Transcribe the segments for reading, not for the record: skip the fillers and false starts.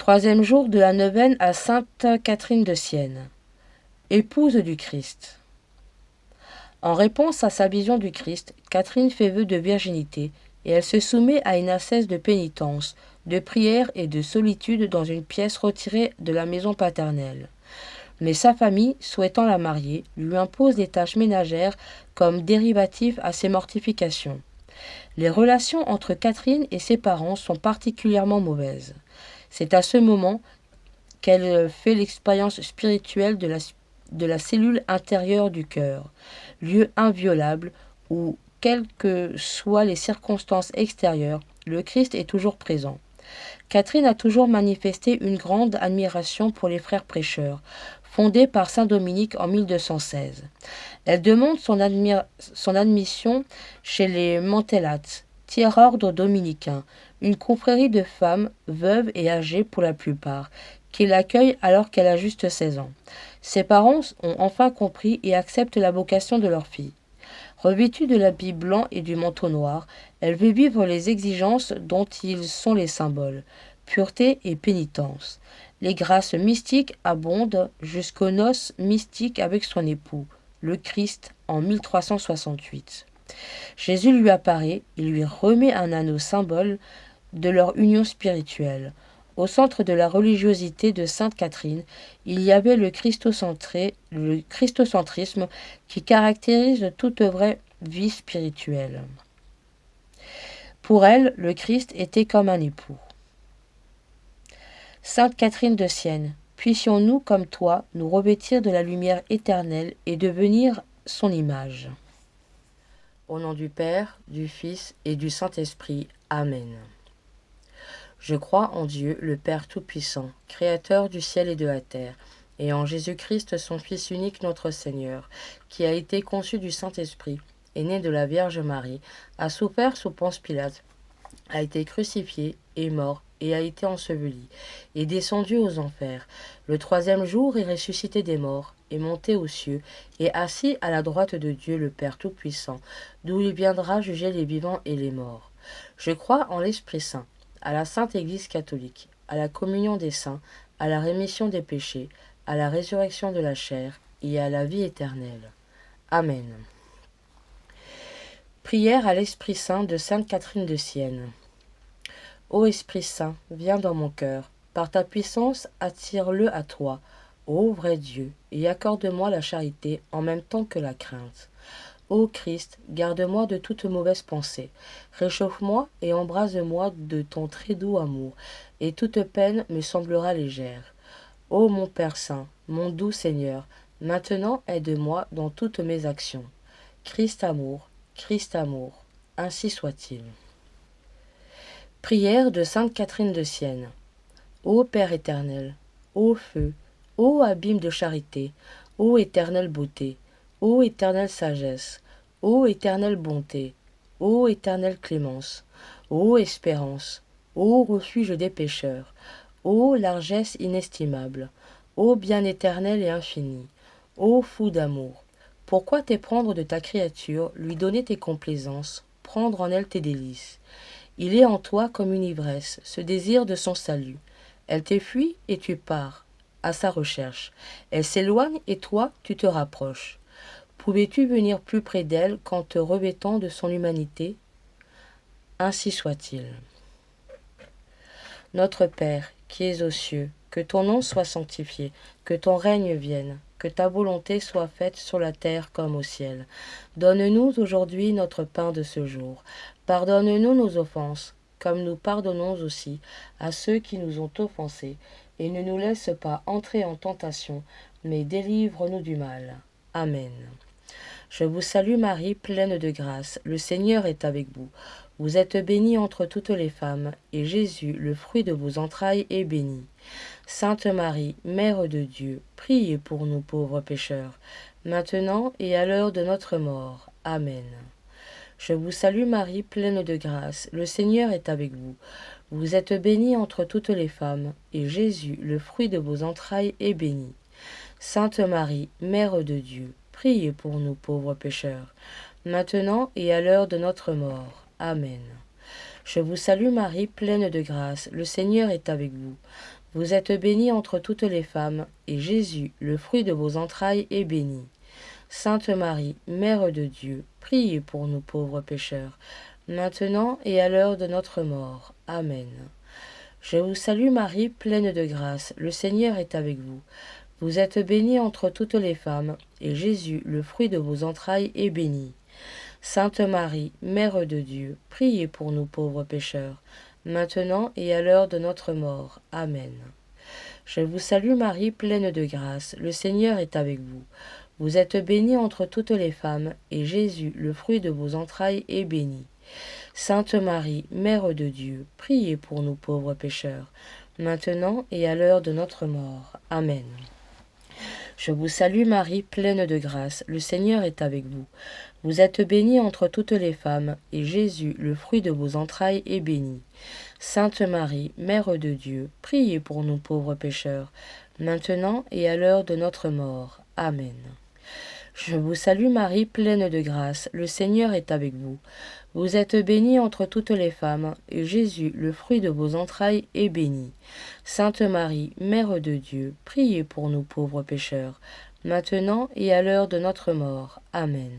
Troisième jour de la neuvaine à Sainte Catherine de Sienne. Épouse du Christ. En réponse à sa vision du Christ, Catherine fait vœu de virginité et elle se soumet à une ascèse de pénitence, de prière et de solitude dans une pièce retirée de la maison paternelle. Mais sa famille, souhaitant la marier, lui impose des tâches ménagères comme dérivatives à ses mortifications. Les relations entre Catherine et ses parents sont particulièrement mauvaises. C'est à ce moment qu'elle fait l'expérience spirituelle de la cellule intérieure du cœur, lieu inviolable où, quelles que soient les circonstances extérieures, le Christ est toujours présent. Catherine a toujours manifesté une grande admiration pour les frères prêcheurs, fondés par saint Dominique en 1216. Elle demande son admission chez les Mantellates, tiers-ordre dominicain, une confrérie de femmes, veuves et âgées pour la plupart, qui l'accueillent alors qu'elle a juste 16 ans. Ses parents ont enfin compris et acceptent la vocation de leur fille. Revêtue de l'habit blanc et du manteau noir, elle veut vivre les exigences dont ils sont les symboles, pureté et pénitence. Les grâces mystiques abondent jusqu'aux noces mystiques avec son époux, le Christ, en 1368. Jésus lui apparaît et lui remet un anneau symbole de leur union spirituelle. Au centre de la religiosité de sainte Catherine, il y avait le christocentrisme qui caractérise toute vraie vie spirituelle. Pour elle, le Christ était comme un époux. Sainte Catherine de Sienne, puissions-nous, comme toi, nous revêtir de la lumière éternelle et devenir son image. Au nom du Père, du Fils et du Saint-Esprit. Amen. Je crois en Dieu, le Père Tout-Puissant, Créateur du ciel et de la terre, et en Jésus-Christ, son Fils unique, notre Seigneur, qui a été conçu du Saint-Esprit, est né de la Vierge Marie, a souffert sous Ponce Pilate, a été crucifié, est mort, et a été enseveli, est descendu aux enfers. Le troisième jour est ressuscité des morts, est monté aux cieux, et assis à la droite de Dieu, le Père Tout-Puissant, d'où il viendra juger les vivants et les morts. Je crois en l'Esprit Saint, à la Sainte Église catholique, à la communion des saints, à la rémission des péchés, à la résurrection de la chair et à la vie éternelle. Amen. Prière à l'Esprit Saint de sainte Catherine de Sienne. Ô Esprit Saint, viens dans mon cœur, par ta puissance attire-le à toi, ô vrai Dieu, et accorde-moi la charité en même temps que la crainte. Ô Christ, garde-moi de toute mauvaise pensée, réchauffe-moi et embrase-moi de ton très doux amour, et toute peine me semblera légère. Ô mon Père Saint, mon doux Seigneur, maintenant aide-moi dans toutes mes actions. Christ amour, ainsi soit-il. Prière de sainte Catherine de Sienne. Ô Père éternel, ô feu, ô abîme de charité, ô éternelle beauté, ô éternelle sagesse, ô éternelle bonté, ô éternelle clémence, ô espérance, ô refuge des pécheurs, ô largesse inestimable, ô bien éternel et infini, ô fou d'amour, pourquoi t'éprendre de ta créature, lui donner tes complaisances, prendre en elle tes délices? Il est en toi comme une ivresse, ce désir de son salut. Elle t'effuit et tu pars à sa recherche. Elle s'éloigne et toi, tu te rapproches. Pouvais-tu venir plus près d'elle qu'en te revêtant de son humanité? Ainsi soit-il. Notre Père, qui es aux cieux, que ton nom soit sanctifié, que ton règne vienne, que ta volonté soit faite sur la terre comme au ciel. Donne-nous aujourd'hui notre pain de ce jour. Pardonne-nous nos offenses, comme nous pardonnons aussi à ceux qui nous ont offensés, et ne nous laisse pas entrer en tentation, mais délivre-nous du mal. Amen. Je vous salue Marie, pleine de grâce, le Seigneur est avec vous. Vous êtes bénie entre toutes les femmes, et Jésus, le fruit de vos entrailles, est béni. Sainte Marie, Mère de Dieu, priez pour nous pauvres pécheurs, maintenant et à l'heure de notre mort. Amen. Je vous salue Marie, pleine de grâce, le Seigneur est avec vous. Vous êtes bénie entre toutes les femmes, et Jésus, le fruit de vos entrailles, est béni. Sainte Marie, Mère de Dieu, priez pour nous pauvres pécheurs, maintenant et à l'heure de notre mort. Amen. Je vous salue Marie, pleine de grâce, le Seigneur est avec vous. Vous êtes bénie entre toutes les femmes, et Jésus, le fruit de vos entrailles, est béni. Sainte Marie, Mère de Dieu, priez pour nous pauvres pécheurs, maintenant et à l'heure de notre mort. Amen. Je vous salue Marie, pleine de grâce, le Seigneur est avec vous. Vous êtes bénie entre toutes les femmes, et Jésus, le fruit de vos entrailles, est béni. Sainte Marie, Mère de Dieu, priez pour nous pauvres pécheurs, maintenant et à l'heure de notre mort. Amen. Je vous salue Marie, pleine de grâce, le Seigneur est avec vous. Vous êtes bénie entre toutes les femmes, et Jésus, le fruit de vos entrailles, est béni. Sainte Marie, Mère de Dieu, priez pour nous pauvres pécheurs, maintenant et à l'heure de notre mort. Amen. Je vous salue Marie, pleine de grâce, le Seigneur est avec vous. Vous êtes bénie entre toutes les femmes, et Jésus, le fruit de vos entrailles, est béni. Sainte Marie, Mère de Dieu, priez pour nous pauvres pécheurs, maintenant et à l'heure de notre mort. Amen. Je vous salue Marie, pleine de grâce, le Seigneur est avec vous. Vous êtes bénie entre toutes les femmes, et Jésus, le fruit de vos entrailles, est béni. Sainte Marie, Mère de Dieu, priez pour nous pauvres pécheurs, maintenant et à l'heure de notre mort. Amen.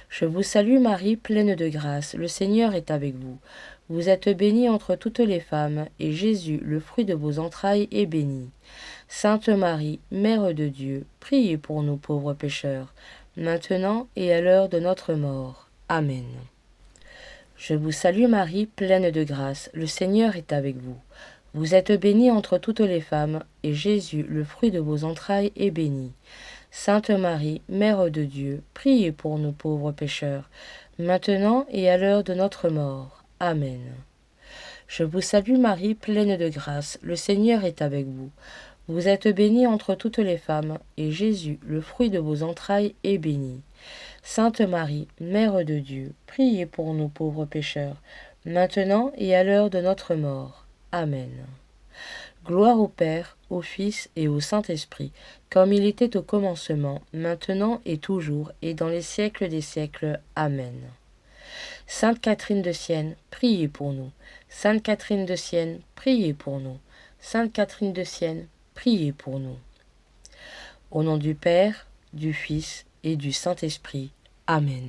Je vous salue Marie, pleine de grâce, le Seigneur est avec vous. Vous êtes bénie entre toutes les femmes, et Jésus, le fruit de vos entrailles, est béni. Sainte Marie, Mère de Dieu, priez pour nous pauvres pécheurs, maintenant et à l'heure de notre mort. Amen. Je vous salue Marie, pleine de grâce, le Seigneur est avec vous. Vous êtes bénie entre toutes les femmes, et Jésus, le fruit de vos entrailles, est béni. Sainte Marie, Mère de Dieu, priez pour nous pauvres pécheurs, maintenant et à l'heure de notre mort. Amen. Je vous salue Marie, pleine de grâce, le Seigneur est avec vous. Vous êtes bénie entre toutes les femmes, et Jésus, le fruit de vos entrailles, est béni. Sainte Marie, Mère de Dieu, priez pour nous pauvres pécheurs, maintenant et à l'heure de notre mort. Amen. Gloire au Père, au Fils et au Saint-Esprit, comme il était au commencement, maintenant et toujours, et dans les siècles des siècles. Amen. Sainte Catherine de Sienne, priez pour nous. Sainte Catherine de Sienne, priez pour nous. Sainte Catherine de Sienne, priez pour nous. Au nom du Père, du Fils et du Saint-Esprit. Amen.